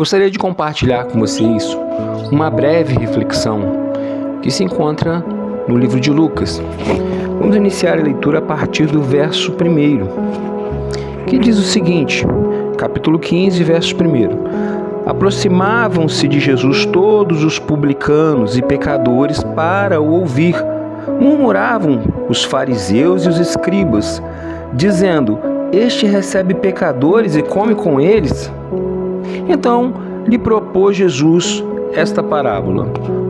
Gostaria de compartilhar com vocês uma breve reflexão que se encontra no livro de Lucas. Vamos iniciar a leitura a partir do verso 1, que diz o seguinte, capítulo 15, verso 1. Aproximavam-se de Jesus todos os publicanos e pecadores para o ouvir. Murmuravam os fariseus e os escribas, dizendo: Este recebe pecadores e come com eles? Então lhe propôs Jesus esta parábola: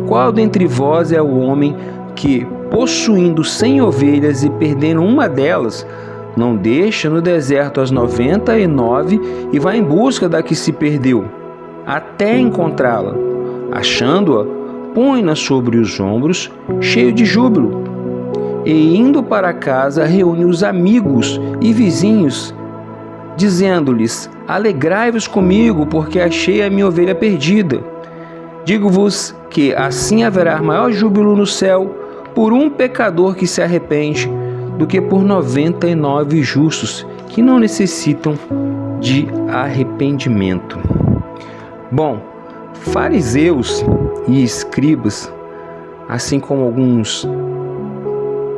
Qual dentre vós é o homem que, possuindo 100 ovelhas e perdendo uma delas, não deixa no deserto as 99 e vai em busca da que se perdeu, até encontrá-la? Achando-a, põe-na sobre os ombros, cheio de júbilo, e indo para casa reúne os amigos e vizinhos, dizendo-lhes: Alegrai-vos comigo, porque achei a minha ovelha perdida. Digo-vos que assim haverá maior júbilo no céu por um pecador que se arrepende, do que por 99 justos que não necessitam de arrependimento. Bom, fariseus e escribas, assim como alguns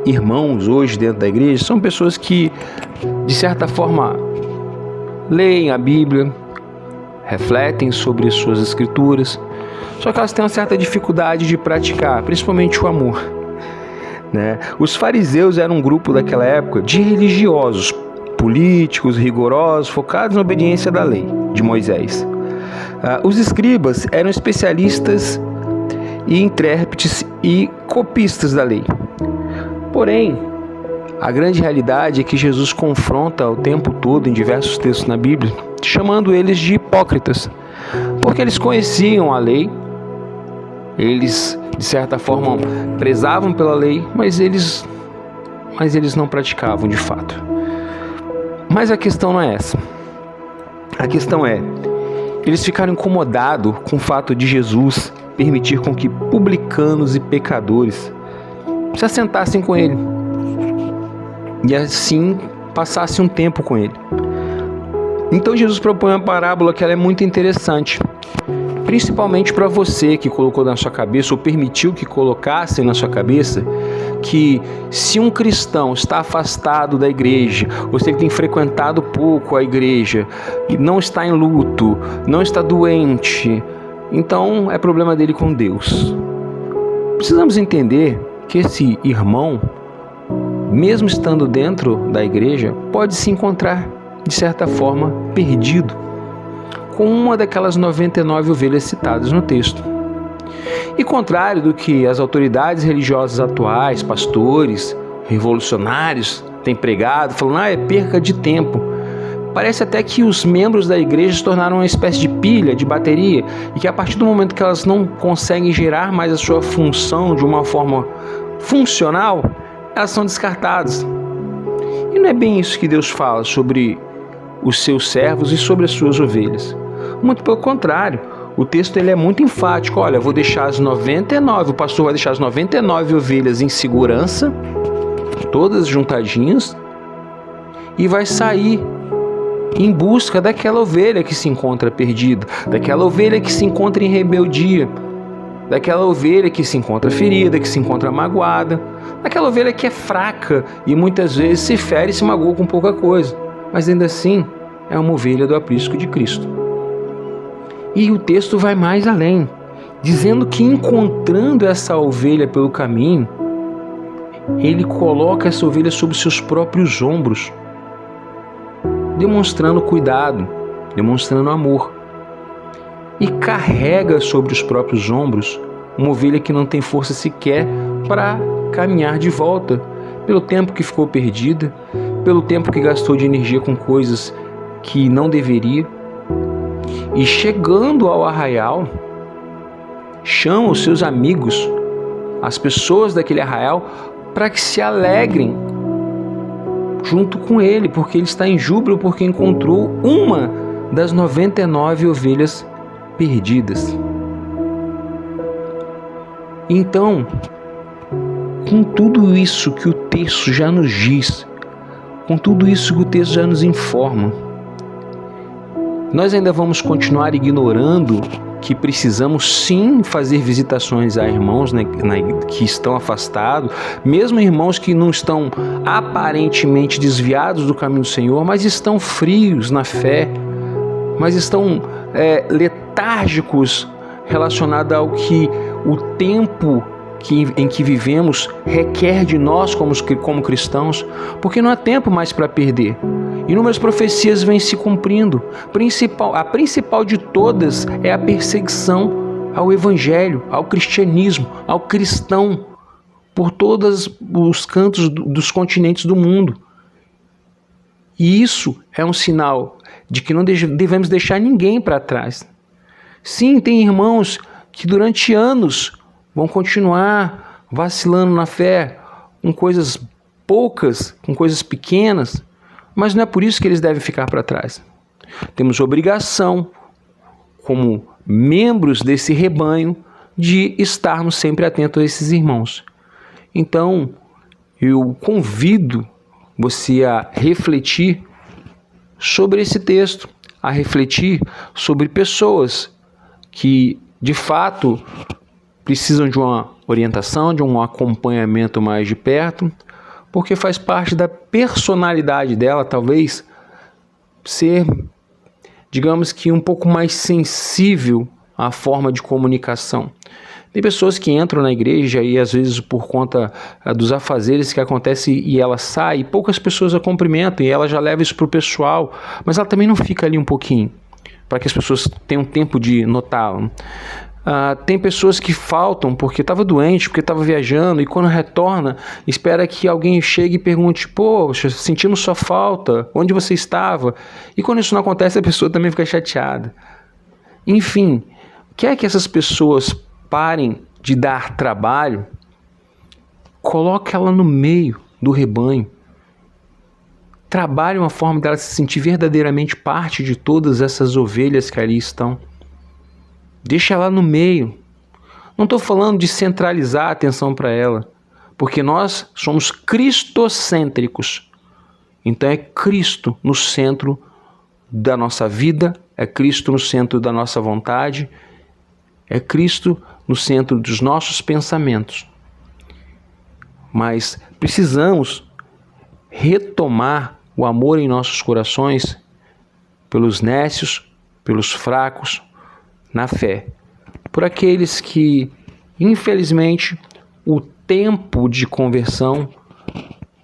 irmãos hoje dentro da igreja, são pessoas que, de certa forma, leem a Bíblia, refletem sobre suas escrituras, só que elas têm uma certa dificuldade de praticar, principalmente o amor, né? Os fariseus eram um grupo daquela época de religiosos, políticos, rigorosos, focados na obediência da lei de Moisés. Os escribas eram especialistas e intérpretes e copistas da lei. Porém, a grande realidade é que Jesus confronta o tempo todo, em diversos textos na Bíblia, chamando eles de hipócritas, porque eles conheciam a lei, eles, de certa forma, prezavam pela lei, mas eles não praticavam de fato. Mas a questão não é essa. A questão é, eles ficaram incomodados com o fato de Jesus permitir com que publicanos e pecadores se assentassem com ele e assim passassem um tempo com ele. Então Jesus propõe uma parábola que ela é muito interessante, principalmente para você que colocou na sua cabeça, ou permitiu que colocassem na sua cabeça, que se um cristão está afastado da igreja, ou se ele tem frequentado pouco a igreja, e não está em luto, não está doente, então é problema dele com Deus. Precisamos entender que esse irmão, mesmo estando dentro da igreja, pode se encontrar, de certa forma, perdido, com uma daquelas 99 ovelhas citadas no texto. E contrário do que as autoridades religiosas atuais, pastores, revolucionários, têm pregado, falando, é perca de tempo. Parece até que os membros da igreja se tornaram uma espécie de pilha, de bateria, e que a partir do momento que elas não conseguem gerar mais a sua função de uma forma funcional, elas são descartadas. E não é bem isso que Deus fala sobre os seus servos e sobre as suas ovelhas. Muito pelo contrário, o texto ele é muito enfático. Olha, vou deixar as 99, o pastor vai deixar as 99 ovelhas em segurança, todas juntadinhas, e vai sair em busca daquela ovelha que se encontra perdida, daquela ovelha que se encontra em rebeldia, daquela ovelha que se encontra ferida, que se encontra magoada, daquela ovelha que é fraca e muitas vezes se fere e se magoa com pouca coisa, mas ainda assim é uma ovelha do aprisco de Cristo. E o texto vai mais além, dizendo que encontrando essa ovelha pelo caminho, ele coloca essa ovelha sobre seus próprios ombros, demonstrando cuidado, demonstrando amor, e carrega sobre os próprios ombros uma ovelha que não tem força sequer para caminhar de volta, pelo tempo que ficou perdida, pelo tempo que gastou de energia com coisas que não deveria. E chegando ao arraial, chama os seus amigos, as pessoas daquele arraial, para que se alegrem junto com ele, porque ele está em júbilo, porque encontrou uma das 99 ovelhas perdidas. Então, com tudo isso que o texto já nos diz, com tudo isso que o texto já nos informa, Nós ainda vamos continuar ignorando que precisamos sim fazer visitações a irmãos, né, que estão afastados, mesmo irmãos que não estão aparentemente desviados do caminho do Senhor, mas estão frios na fé, mas estão letárgicos relacionados ao que o tempo em que vivemos requer de nós como cristãos, porque não há tempo mais para perder. Inúmeras profecias vêm se cumprindo. A principal de todas é a perseguição ao Evangelho, ao cristianismo, ao cristão, por todos os cantos dos continentes do mundo. E isso é um sinal de que não devemos deixar ninguém para trás. Sim, tem irmãos que durante anos vão continuar vacilando na fé, com coisas poucas, com coisas pequenas, mas não é por isso que eles devem ficar para trás. Temos obrigação, como membros desse rebanho, de estarmos sempre atentos a esses irmãos. Então, eu convido você a refletir sobre esse texto, a refletir sobre pessoas que, de fato, precisam de uma orientação, de um acompanhamento mais de perto, porque faz parte da personalidade dela, talvez, ser, digamos que, um pouco mais sensível à forma de comunicação. Tem pessoas que entram na igreja e, às vezes, por conta dos afazeres que acontecem, e ela sai, e poucas pessoas a cumprimentam, e ela já leva isso para o pessoal, mas ela também não fica ali um pouquinho, para que as pessoas tenham tempo de notá-la. Tem pessoas que faltam porque estava doente, porque estava viajando, e quando retorna, espera que alguém chegue e pergunte: poxa, sentimos sua falta, onde você estava? E quando isso não acontece, a pessoa também fica chateada. Enfim, quer que essas pessoas parem de dar trabalho? Coloque ela no meio do rebanho. Trabalhe uma forma dela se sentir verdadeiramente parte de todas essas ovelhas que ali estão. Deixa ela no meio. Não estou falando de centralizar a atenção para ela, porque nós somos cristocêntricos. Então é Cristo no centro da nossa vida, é Cristo no centro da nossa vontade, é Cristo no centro dos nossos pensamentos. Mas precisamos retomar o amor em nossos corações pelos nécios, pelos fracos, na fé, por aqueles que, infelizmente, o tempo de conversão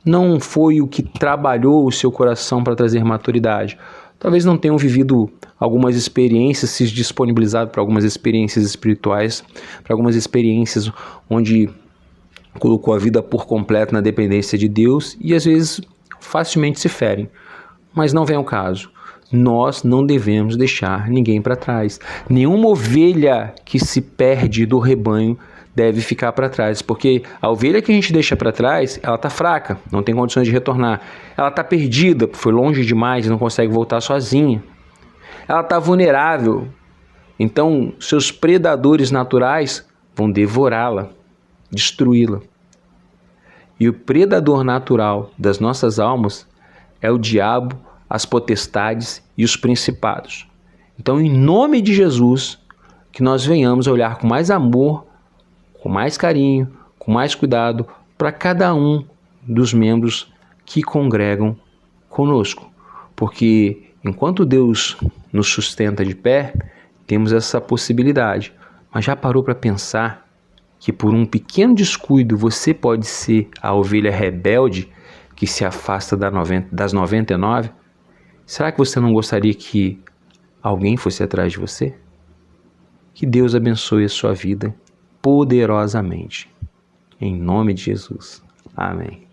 não foi o que trabalhou o seu coração para trazer maturidade. Talvez não tenham vivido algumas experiências, se disponibilizado para algumas experiências espirituais, para algumas experiências onde colocou a vida por completo na dependência de Deus e às vezes facilmente se ferem. Mas não vem ao caso. Nós não devemos deixar ninguém para trás. Nenhuma ovelha que se perde do rebanho deve ficar para trás, porque a ovelha que a gente deixa para trás, ela está fraca, não tem condições de retornar. Ela está perdida, foi longe demais, não consegue voltar sozinha. Ela está vulnerável, então seus predadores naturais vão devorá-la, destruí-la. E o predador natural das nossas almas é o diabo, as potestades e os principados. Então, em nome de Jesus, que nós venhamos a olhar com mais amor, com mais carinho, com mais cuidado para cada um dos membros que congregam conosco. Porque enquanto Deus nos sustenta de pé, temos essa possibilidade. Mas já parou para pensar que por um pequeno descuido você pode ser a ovelha rebelde que se afasta das 99? Será que você não gostaria que alguém fosse atrás de você? Que Deus abençoe a sua vida poderosamente. Em nome de Jesus. Amém.